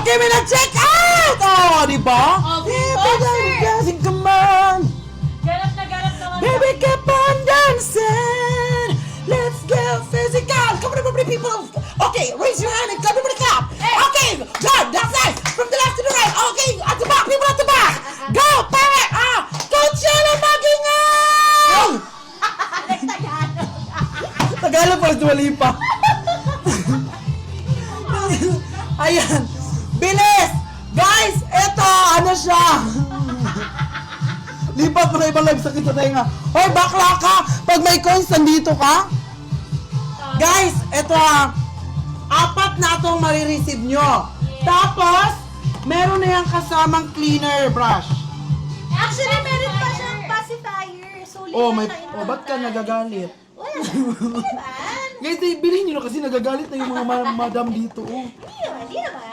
Okay, may nag-check out! Oh, di ba? Dancing, come on! Ganap na naman. Baby, keep on dancing! Let's get physical! Come on, everybody, people! Okay, raise your hand and clap, everybody clap! Okay, good, that's nice! From the left to the right! Okay, at the back, people at the back! Go, pare! Coach Shella Magingaw! Tagalog pa, Dua Lipa. Ayan. Bilis! Guys, eto, ano siya? Lipat mo na ibang live, sakit sa tenga. Hoy, bakla ka! Pag may coins, nandito ka? Guys, eto apat na itong marireceive nyo. Tapos, meron na yung kasamang cleaner brush. Actually, meron pa siyang pacifier. Sulit Ba't ka nagagalit? Wala. Hindi naman. Guys, bilhin nyo na kasi nagagalit na yung mga madam dito. Hindi naman.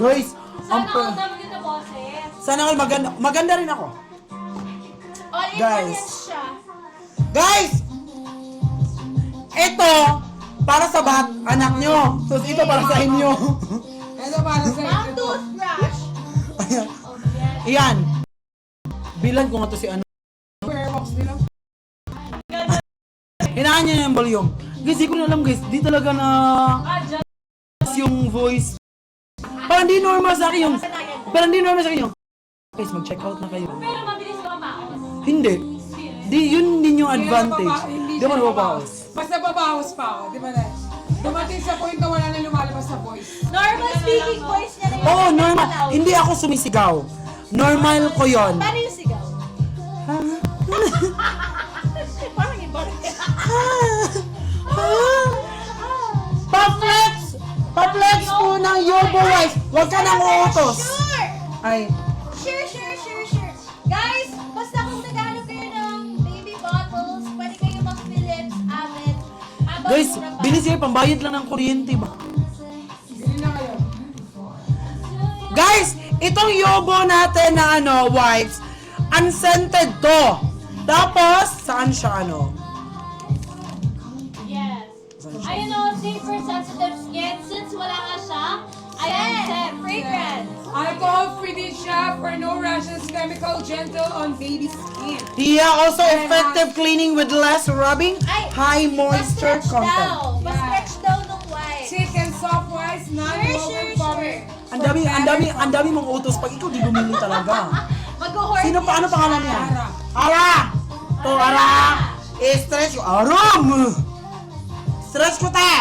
Guys, Sana all naman kita boses. sana all maganda rin ako. All in Guys. one yan siya. Guys! Ito, para sa anak nyo. So, ito para sa inyo. Ito para sa Ang inyo. toothbrush. Ayan. Oh, yan. Ayan. Bilan ko nga to si ano. Fairbox nila. Hinaan niya yung volume. Guys, di ko na alam guys. Di talaga na Dyan. yung voice. Parang di normal sa akin yung... Parang di normal sa akin yung... Guys, mag-check out na kayo. Pero mabilis ka maos. Hindi. Yun din yung advantage. Di ba nababawas? Basta babawas pa ako, di ba na? Dumating sa point na wala na lumalabas sa voice. Normal speaking voice niya na yun. Oo, normal. Hindi ako sumisigaw. Normal ko yon. Paano yung sigaw? Parang iba rin. Pa-flex! Pa-flex po ng Yobo Wise. Huwag ka nang uutos. Sure! Ay. Sure. Guys, basta kung naghanap kayo ng baby bottles, pwede kayo mag-Philips, Avid. Habang Guys, mura pa. bilis kayo. Pambayad lang ng kuryente ba? Bili na kayo. Guys, itong Yobo natin na wipes, unscented to. Tapos, saan siya Yes. Ayun o, safe for sensitive skin. Since wala nga siya, ayan, fragrance. Alcohol-free din siya for no rashes, chemical, gentle on baby skin. Yeah, also effective cleaning with less rubbing, high moisture Pa-stretch content. daw. Pa-stretch daw nung wipe. Thick and soft wise, non-woven fabric. Ang dami mong utos pag ikaw di bumili talaga. Mag-hoard Sino pa? Ano yan pangalan siya. niya? Ara! To, Ara! I-stretch ko. Aram! Stretch ko te!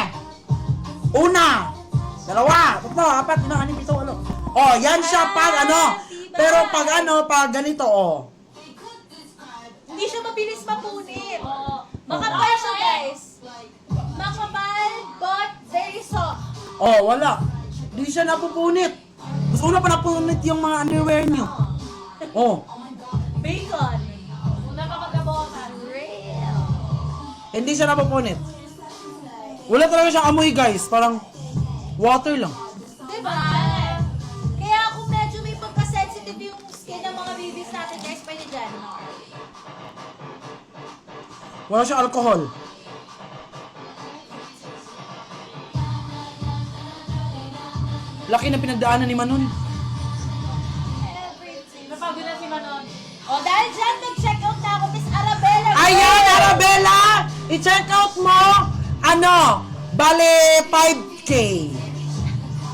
Una! Dalawa! Tatlo! Apat! 5, 6, 7, 8. Oh, yan siya pag Pero pag ganito Hindi siya mabilis mapunit. Makapal siya, guys. Makapal, but very soft. Oh, wala. Hindi siya napupunit. Mas una pa napunit yung mga underwear niyo. Oh, Bacon. Una ka magabotan. Real. hindi siya napupunit. Wala talaga siyang amoy guys. Parang water lang. Diba? Kaya kung medyo may pagka-sensitive yung skin ng mga babies natin, guys, pwede dyan. Wala siyang alcohol. Laki na pinagdaanan ni Manon. Everything. Napagod na si Manon. O, dahil dyan, nag-check out na ako, Miss Arabella. Ayan, Arabella! I-check out mo, bale 5K.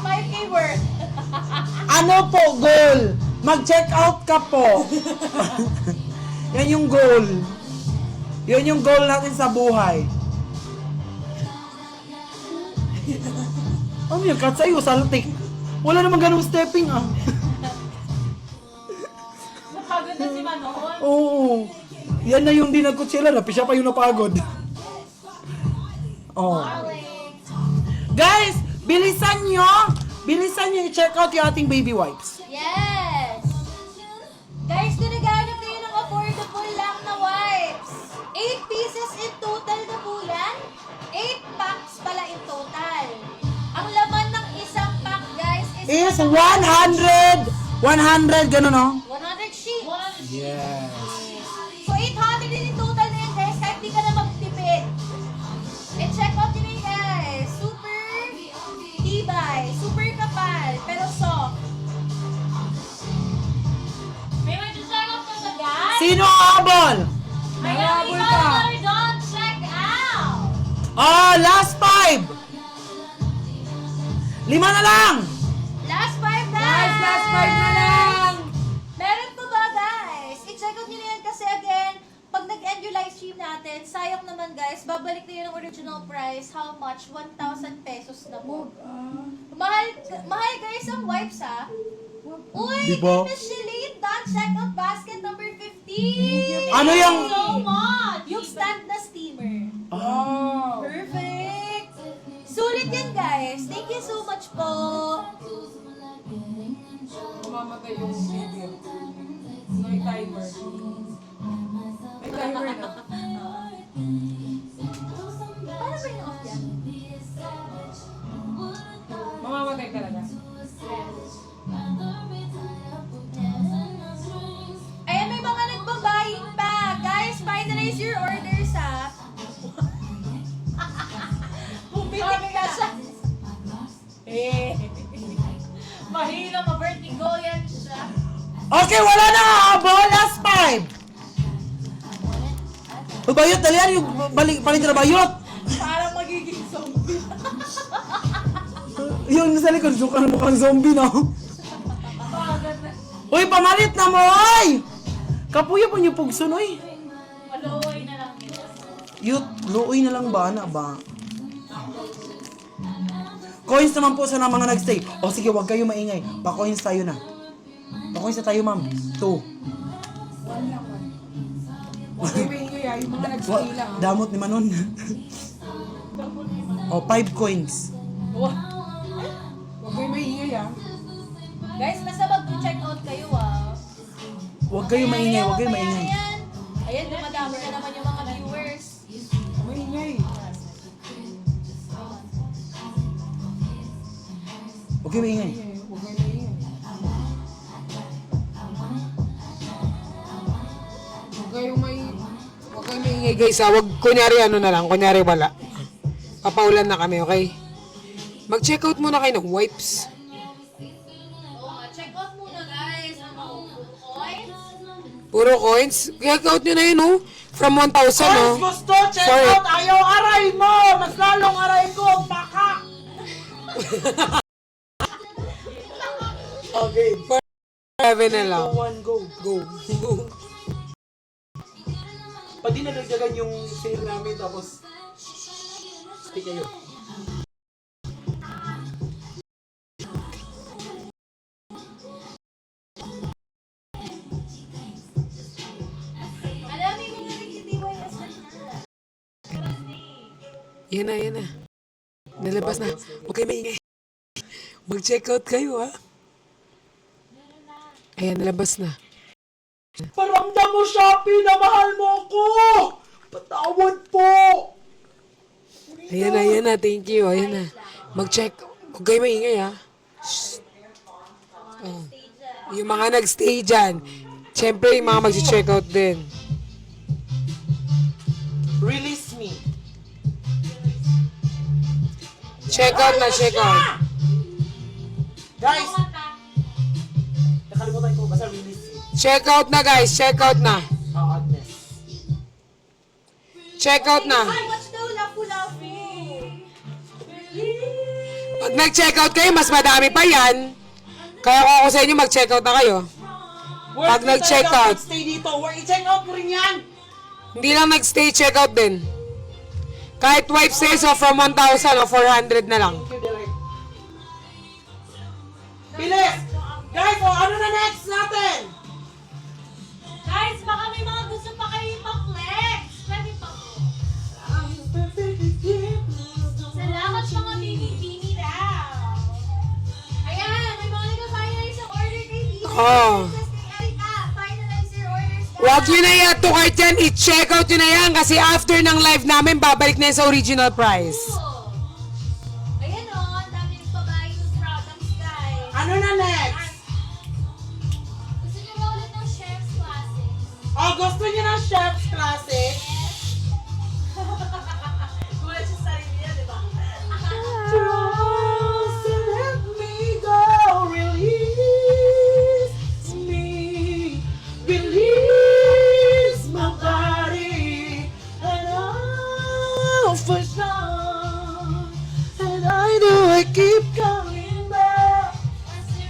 5K worth. Ano po, goal? Mag-check out ka po. Yan yung goal. Yan yung goal natin sa buhay. Ano yung cut sa'yo, saltik? Wala namang ganung stepping Napagod na si Manon. Oo. Yan na yung di nagkutsila na. Siya pa yung napagod. Oh. Guys, bilisan nyo i-check out yung ating baby wipes. Yes! Guys, kung naghahanap kayo ng affordable lang na wipes, 8 pieces in total na po yan. 8 packs pala in total. Ang laman ng isang pack, guys, Is 100, ganun 100 sheets. Yes. So, 800 din in total na yan, guys, kahit di ka na magtipid. And check out yun guys. Super Sino ang habol? Miami Habol ka. Color, don't check out! Oh, last 5. 5 na lang. Last 5 na! Last 5 na lang. Meron pa ba, guys? I-check out nyo na yan kasi again, pag nag-end yung live stream natin, sayang naman guys, babalik na yun ang original price. How much? 1,000 pesos na po. Mahal, mahal guys ang wipes ha. Uy, Diba? Miss Shelene, don't check out basket number 15. Ano yung... So much! Yung stand na steamer. Oh. Perfect! Sulit yan guys. Thank you so much po. Mamamatay yung video. May timer. May timer na. Paano ba yung off yan? Mamamatay talaga. Ayan, may mga nagbabaying pa. Guys, finalize your orders ha. Bumili ka siya. Mahirap, ma-vertigo yan siya. Okay, wala na habol. Last 5. Bayot, dali yan. Yung palit na bayot. Parang magiging zombie. Yung nasa likod, suka na mukhang zombie, no? Uy, pamalit na mo, oy! Kapuya po niyo pugson, oy. Maluoy na lang nila. Yut, luoy na lang ba? Na ba? Coins naman po sa mga nagstay. O sige, wag kayo maingay. Pa-coins tayo na. Pa-coins na tayo, ma'am. 2. Okay, may ingay yung mga nag-stay lang. Damot ni Manon. O, 5 coins. Okay, may ingay Guys, basta mag-check out kayo ah. Wag kayo maingay, wag kayo maingay. Ayan, ayan, dumadami na naman yung mga viewers. May ingay. Wag kayo maingay. Huwag kayo may ingay. Huwag kayo may ingay guys ha. Huwag kunyari ano na lang. Kunyari wala. Papaulan na kami, okay? Mag-check out muna kayo ng wipes. Oo nga, check out muna guys. Ano, coins? Puro coins. Check out nyo na yun, oh. From 1,000, Coins oh. gusto, check For- out. Ayaw aray mo. Mas lalong aray ko. Baka. Okay. 7 na lang. 1, go. Go. Go. Pwede na nagdagan yung sale namin tapos stay kayo. Alam mo yung nag-DYS na siya. Yan na, yan na. Nalabas na. Huwag kayo maingay. Mag-check out kayo, ha? Ayan, nalabas na. Paramdam mo, Shopee, na mahal mo ako! Patawad po! Ayan na, ayan na. Thank you. Ayan na. Mag-check. Huwag kayo maingay, ha? Shh. Oh. Yung mga nag-stay dyan. Siyempre, yung mga mag-check out din. Release me. Check out na, check out. Guys! Nakalimutan ko, basta release me. Check out na, guys. Check out na. Agnes. Check out na. Hi, what's the lapu-lapu? Pag nag-check out kayo, mas madami pa yan. Kaya kung ako sa inyo, mag-check out na kayo. Pag nag-check out. Stay dito. I-check out mo rin yan. Hindi lang nag-stay, check out din. Kahit wipe stays o from 1,000 o 400 na lang. Thank you, Derek. Bilis! Guys, ano na next natin? Guys, baka may mga gusto pa kayo ipa-flex. Pwede pa po. Salamat mga bini-bini daw. Ayan, may mga nag-finalize ang order kay Dito. Oh. Finalize your orders guys. Huwag nyo na yan, tukart yan. I-check out nyo na yan kasi after ng live namin, babalik na yan sa original price. Ayan o, ang dami nagpabahay ng products guys. Ano na next? Gusto niyo ba ulit ng Chef's Classic? Oh, gusto niyo ng Chef's Classic? Gulat siya sa sarili niya, di ba? Just let me go, release me, release I keep coming back.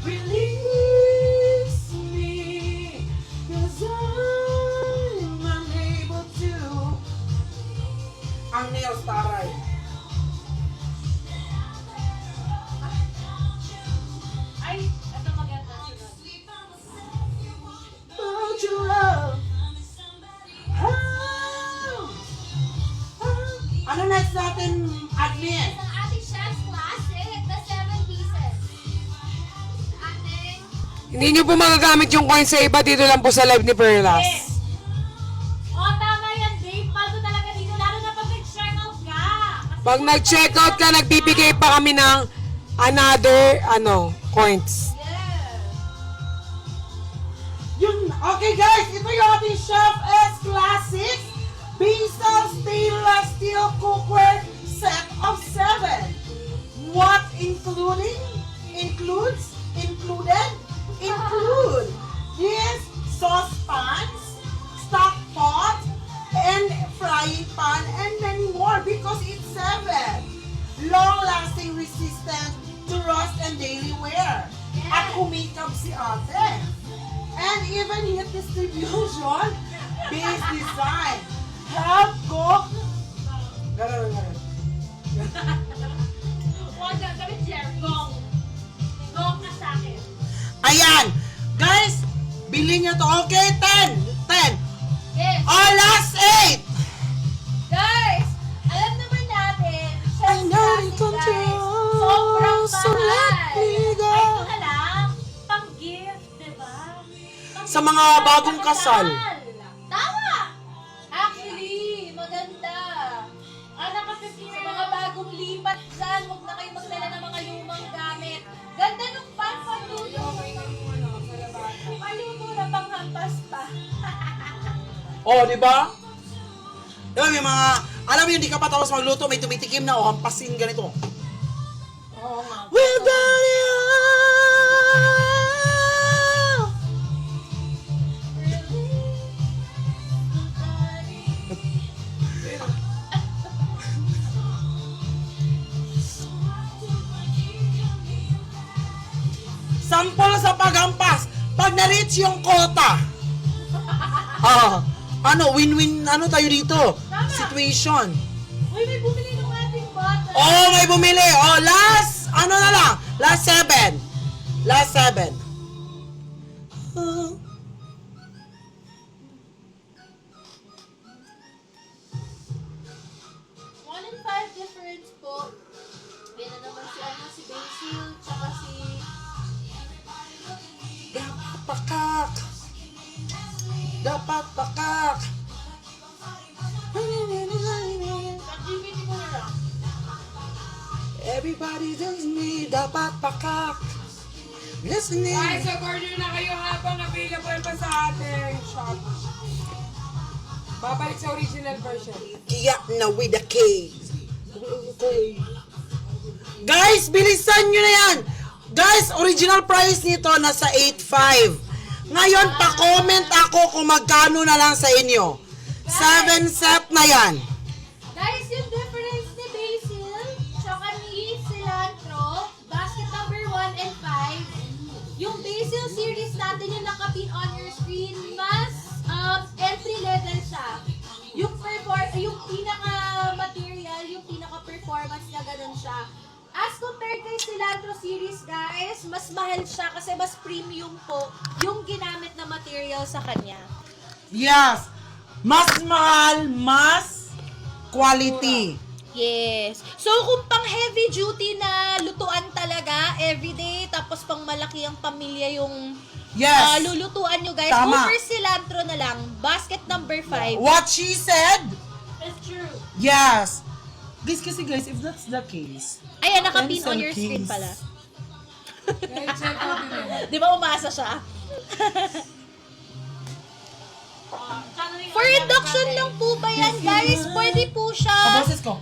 Release me, 'cause I'm unable to. Ang nails, taray. Ay, ito maganda. Won't you love? Ano next natin, admin? Ang ating chef's classic, the 7 pieces. Ating Hindi nyo po magagamit yung coin sa iba, dito lang po sa live ni Perlas. O, tama yan, Dave. Paso talaga dito, lalo na pag nag-check out ka. Kasi Pag nag-check out ka, nagbibigay pa kami ng another, coins. Yun, okay guys, ito yung ating Chef S Classics Basil Stainless Steel Cookware Set of 7. What included include these saucepans, stock pot, and frying pan, and many more because it's 7. Long-lasting, resistant to rust and daily wear. At kumikab si ate. And even heat distribution, base design, help cook. Ganun. Huwag na, sabi Jer, gong. Gong na sa akin. Ayan. Guys, bilhin nyo to. Okay, 10. yes. Oh, last 8. Guys, alam naman natin, I chef's know you classic can guys, do, sobrang so let mahal. me go. Ay, ito na lang. Pang-gift, diba? Sa mga bagong kasal. Tama! Actually, maganda. Nakapipili Sa mga bagong lipat dyan, huwag na kayo magdala ng mga lumang gamit. Ganda nung pan, panluto. Panluto na panghampas pa. Oh, di ba? Diba, may mga, alam mo yun, di ka pa tapos magluto, may tumitikim na, o hampasin ganito. Oo nga. We've done it all. Sample sa paghampas. Pag na-reach yung quota. Win-win, tayo dito? Situation. Uy, may bumili ng ating bata. Oh, may bumili. Oh, last 7. Last 7. One in 5 difference po. Yan na naman si Basil, tsaka si... Dapat pakak. Pag-DVD ko na lang. Everybody does me. Dapat pakak. Listening. Guys, order na kayo habang available pa sa ating shop. Babalik sa original version. Kiyak na with the K. Guys, bilisan nyo na yan. Guys, original price nito nasa 8.5. Ngayon, pa-comment ako kung magkano na lang sa inyo. 7 set na yan. Guys, yung difference ni Basil, tsaka ni Cilantro, basket number 1 and 5, yung Basil series natin yung nakapin on your screen, mas entry level siya. Yung pinaka-material, yung pinaka-performance na ganun siya. As compared kay Cilantro series, guys, mas mahal siya kasi mas premium po yung ginamit na material sa kanya. Yes. Mas mahal, mas quality. Yes. So, kung pang heavy duty na lutuan talaga, everyday, tapos pang malaki ang pamilya yung Yes. lulutuan nyo, guys. Tama. Over Cilantro na lang. Basket number 5. What she said? It's true. Yes. Guys, if that's the case, Ayan, nakapin Pencil on your screen case. pala. Guys, check out din. Di ba umasa siya? For induction lang po ba yan, guys? Pwede po siya, boses ko.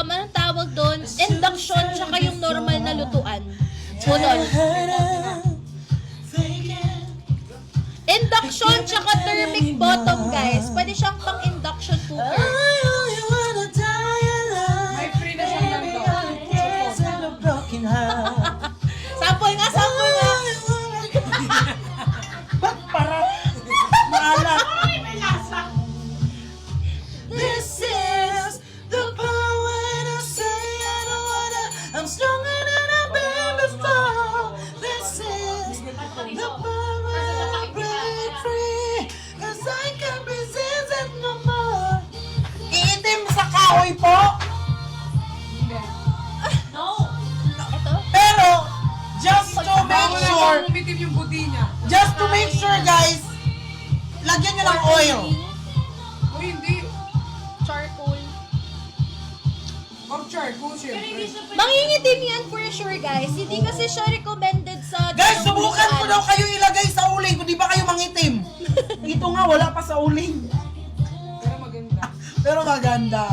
anong tawag doon? Induction, tsaka yung normal na lutuan. Hold on. Induction, tsaka thermic bottom, guys. Pwede siyang pang induction cooker. May free na siyang lang daw. kahoy po. No. Ito? Pero, just to make sure, umitim yung buti niya. just to make sure guys, lagyan nyo ng oil. O hindi. Charcoal. Mag-charcoal Pero hindi syempre. siya pwede. Mangingitim yan for sure, guys. Hindi kasi siya recommended sa... Guys, subukan ko daw kayo ilagay sa uling kung di ba kayo mangitim. Ito nga, wala pa sa uling. Pero maganda. Pero maganda.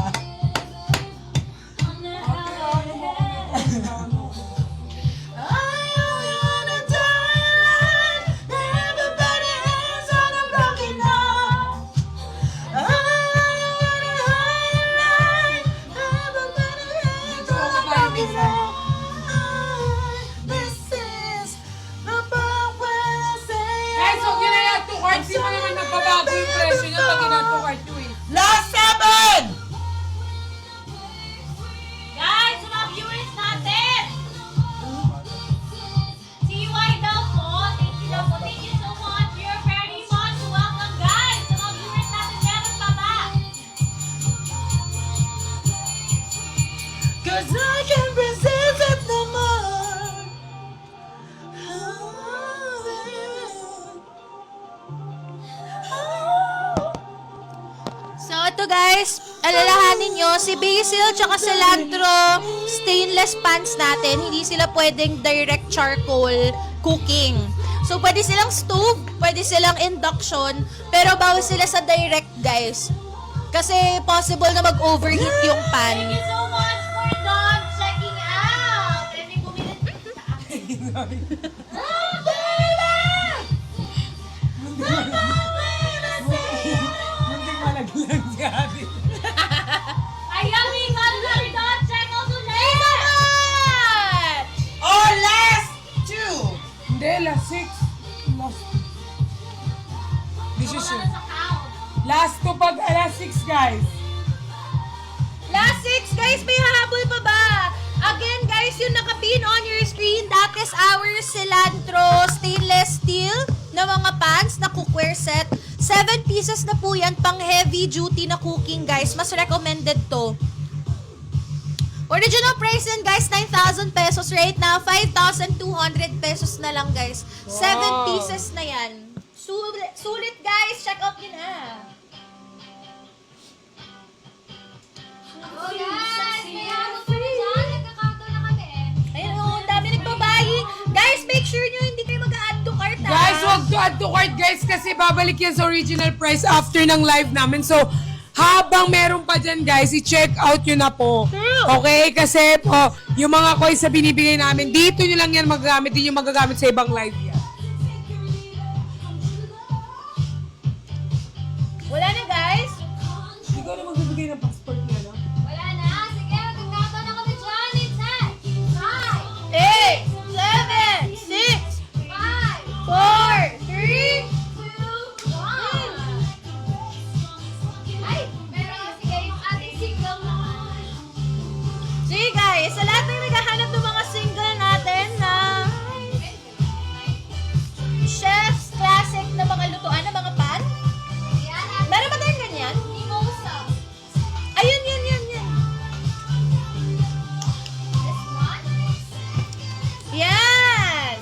Guys, huwag yun na yan. 2 cards. Di pa naman magbabago yung presyo niya pag ina-2 card nyo eh. Last 7! Guys, sa mga viewers natin. CY daw po. Thank you daw po. Thank you so much. You're very much welcome, guys. Sa mga viewers natin, meron pa ba? Cause I can't resist it no more. So, ito guys, alalahanin nyo, si basil tsaka cilantro stainless pans natin, hindi sila pwedeng direct charcoal cooking. So, pwede silang stove, pwede silang induction, pero bawal sila sa direct, guys. Kasi possible na mag-overheat yung pan. Thank you so much for Don checking out. And may bumili. Munting malaglag si Ate. Ayan, we got another Don check out ulit. Oh, last 2! Hindi, last 6. This is Wala na sa count. last 2 pag last 6 guys. Last 6, guys, may hahabol pa ba? Again, guys, yung nakapin on your screen, that is our cilantro stainless steel na mga pans na cookware set. 7 pieces na po yan, pang heavy duty na cooking, guys. Mas recommended to. Original price yan, guys, 9,000 pesos. Right now, 5,200 pesos na lang, guys. 7 Wow. pieces na yan. Sulit, guys. Check out yun na. Oh, guys, may habol pa na dyan. Nagka-countdown na kami eh. Ayun, oh, dami nagbabayi. Guys, make sure nyo hindi kayo mag-add to cart, ha? Guys, wag to add to cart guys kasi babalik yan sa original price after ng live namin. So, habang meron pa dyan guys, i-check out yun na po. True. Okay? Kasi po, yung mga coins na binibigay namin, dito nyo lang yan magagamit. Di nyo magagamit sa ibang live yan. Wala na, guys. Hindi ko na magbibigay ng passport niya, no? Wala na. Sige, mag-countdown na kami dyan. In 10, 9, 8, 7, 6, 5, 4, 3. 2, 1. Ay, pero sige, yung ating single na. Sige, guys. Sa lahat na naghahanap ng mga single natin na chef's classic na mga lutuan, na mga pan. Ayan, Meron ba tayong ganyan? mimosa. Ayun, yun. This one. Yan!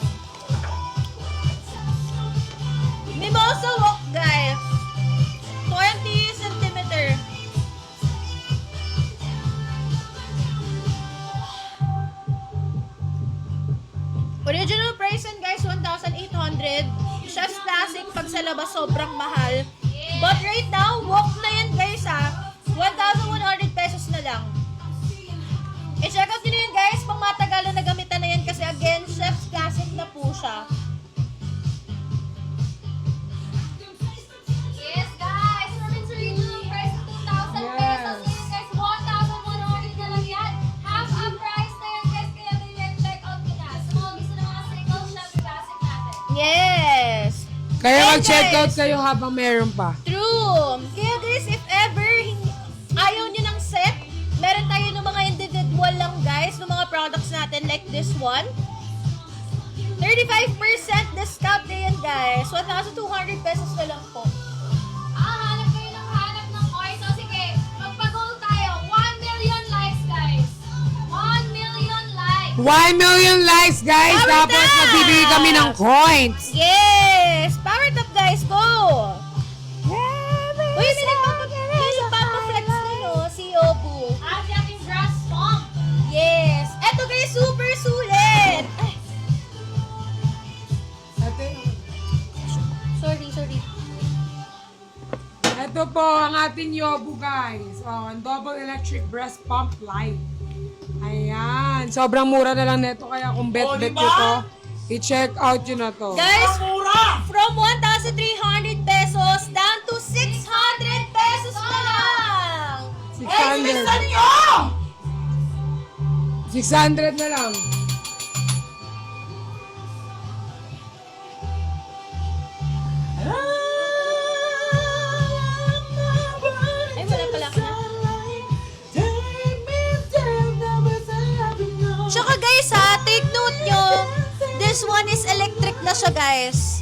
Mimosa wok, guys. 20 centimeter. Original price yan, guys, 1,800. Chef's classic pag sa labas sobrang mahal. But right now, wok na yan, guys, ha. 1,100 pesos na lang. I-check out nyo na yun, guys. Pang matagalan na gamitan na yan kasi again, chef's classic na po siya. Yes, guys. Since original price of 2,000 pesos, ngayon guys, 1,100 na lang yan. Half a price na yan, guys. Kaya may check out ko na. Sa mga gusto ng mga single chef classic natin. Yes! Kaya And mag-check out guys, kayo habang meron pa. True! Kaya guys, if ever ayaw nyo ng set, meron tayo ng mga individual lang, guys, ng mga products natin like this one. 35% discount na yan, guys. 1,200 pesos na lang po. Hanap kayo ng hanap ng coin. So, sige, magpag-goal tayo. 1, 1 million likes, guys. Power Tapos tap! magbibigay kami ng coins. Yes! Power tap, guys. Go! Uy, may nagpapaflex din, oh. Si Obu. Ang ating brass pump. Yes. Eto, guys, super sulit. Ay, sorry. Ito po ang ating Yobu, guys. Oh, ang double electric breast pump light. Ayan. Sobrang mura na lang neto. Kaya kung bet-bet diba? nyo to, i-check out nyo na to. Guys, Mura! from 1,300 pesos down to 600 pesos na lang. 600. Bilisan nyo! 600 na lang. Ay, wala pala ako na. Tsaka guys ha, take note nyo, this one is electric na siya guys.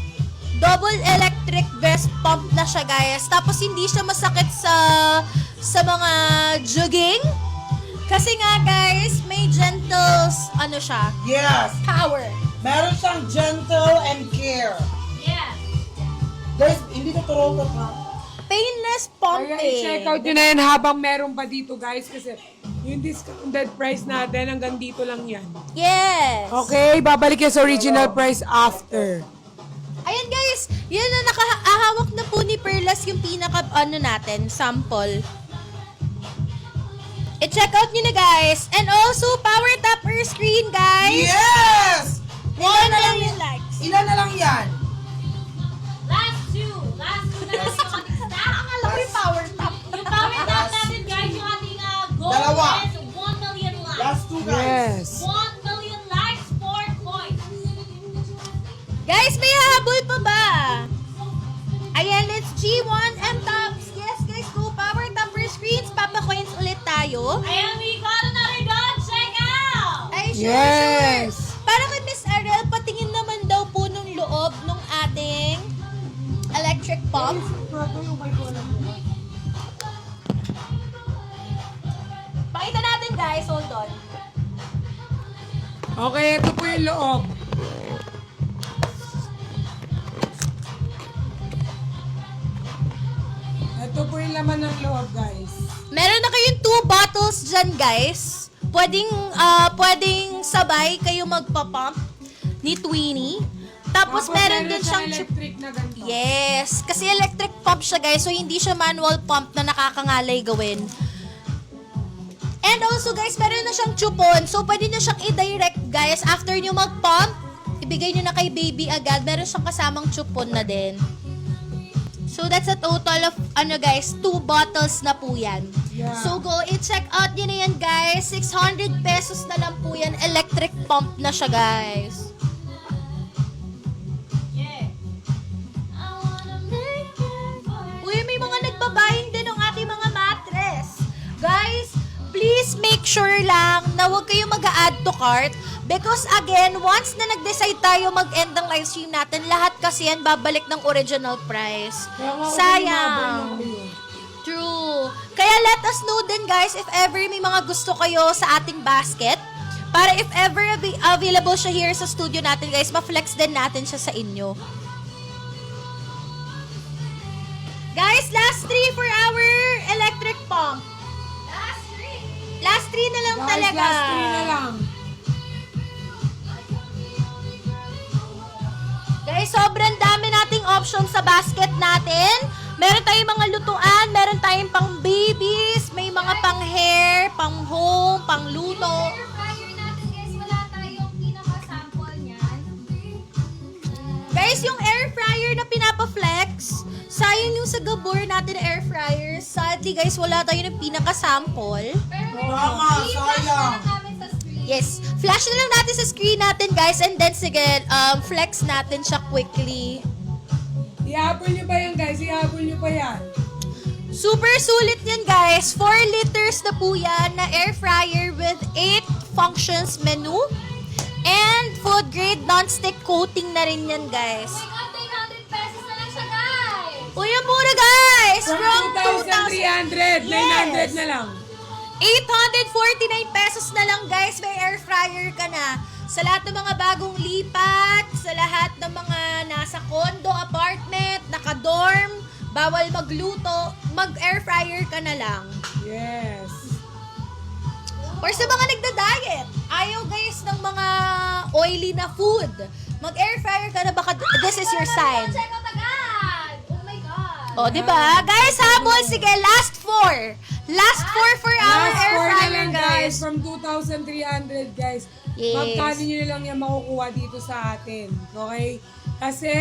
Double electric breast pump na siya guys. Tapos hindi siya masakit sa mga jogging. Kasi nga guys, may gentle, ano siya, Yes! power. Meron siyang gentle and care. Yes. Guys, hindi ko turo ka pa. Painless Kaya i-check pumping. out nyo na yan habang meron pa dito, guys. Kasi yung discounted price natin, hanggang dito lang yan. Yes. Okay, babalik yan sa original price after. Ayan guys, yan na nakahawak na po ni Perlas yung pinaka natin, sample. I-check out nyo na guys. And also, power tap or screen guys. Yes! Ilan na lang yung likes. Ilan na lang yan? Last two na lang yung ating stack. Akala ko yung power tap. Yung power tap natin, guys, yung ating goal Dalawa. is 1 million likes. Last two, guys. Yes. 1 million likes, 4 points. Guys, may hahabol pa ba? Ayan, let's G1M tops. Yes guys, go power tap or screens. Papa coins ulit tayo. And we got another gun. Check out. Ay, sure, Yes. sure. Para kay Miss Ariel, patingin naman daw po nung loob nung ating electric pump. Pakita natin guys, hold on. Okay, ito po yung loob. Ito po yung laman ng loob, guys. Meron na kayong 2 bottles dyan guys. Pwedeng sabay kayo magpa-pump ni Tweenie. Tapos meron din siyang electric na ganito. Yes, kasi electric pump siya guys, so hindi siya manual pump na nakakangalay gawin. And also guys, meron na siyang chupon, so pwede nyo siyang i-direct guys, after nyo mag-pump, ibigay nyo na kay baby agad, meron siyang kasamang chupon na din. So that's a total of, guys, 2 bottles na po yan. Yeah. So go i-check out nyo na yan guys, 600 pesos na lang po yan, electric pump na siya guys. Yeah. I wanna make it for Uy, may mga nagbabaying din ng ating mga mattress. Guys, please make sure lang na huwag kayong mag-add to cart because again, once na nag-decide tayo mag-end ng live stream natin, lahat kasi yan babalik ng original price. Kaya nga, Sayang. True. Kaya let us know din guys if ever may mga gusto kayo sa ating basket. Para if ever available siya here sa studio natin guys, ma-flex din natin siya sa inyo. Guys, last 3 for our electric pump. Last 3 na lang Guys, talaga. last 3 na lang. Guys, sobrang dami nating options sa basket natin. Meron tayong mga lutuan, meron tayong pang babies, may mga pang hair, pang home, pang luto. air fryer natin, guys. Wala tayong pinaka-sample niyan. Guys, yung air fryer na pinapa-flex, sayang yung sa Gabor natin na air fryer. Sadly guys, wala tayo ng pinaka-sample. Pero may Tama, i-flash na sayang. lang namin sa screen. Yes, flash na lang natin sa screen natin guys and then sige, flex natin siya quickly. Ihabol nyo ba yan, guys? Ihabol nyo ba yan? Super sulit yan guys. 4 liters na po yan na air fryer with 8 functions menu. And food grade non-stick coating na rin yan guys. Oh my God, 300 pesos na lang siya, guys. Uy, ang mura guys! From 2,300, Yes. 900 na lang. 849 pesos na lang guys, may air fryer ka na. Sa lahat ng mga bagong lipat, sa lahat ng mga nasa condo, apartment, naka-dorm, bawal magluto, mag-air fryer ka na lang. Yes. Or sa mga nagda-diet, ayaw guys ng mga oily na food, mag-air fryer ka na, baka this is your sign. Check out agad! Oh my God! O, di ba? Guys, habol, sige, last 4. Last 4 for our Last air 4 na fryer, lang guys. From 2,300 guys. Yes. Magkano nyo na lang yan makukuha dito sa atin. Okay? Kasi,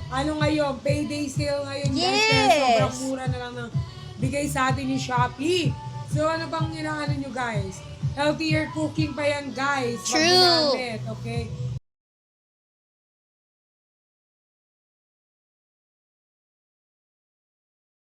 ano ngayon, payday sale ngayon guys. Kaya Yes. sobrang mura na lang ng bigay sa atin yung Shopee. So, ano bang inaano nyo guys? Healthier cooking pa yan guys. Pag True. ginamit, okay?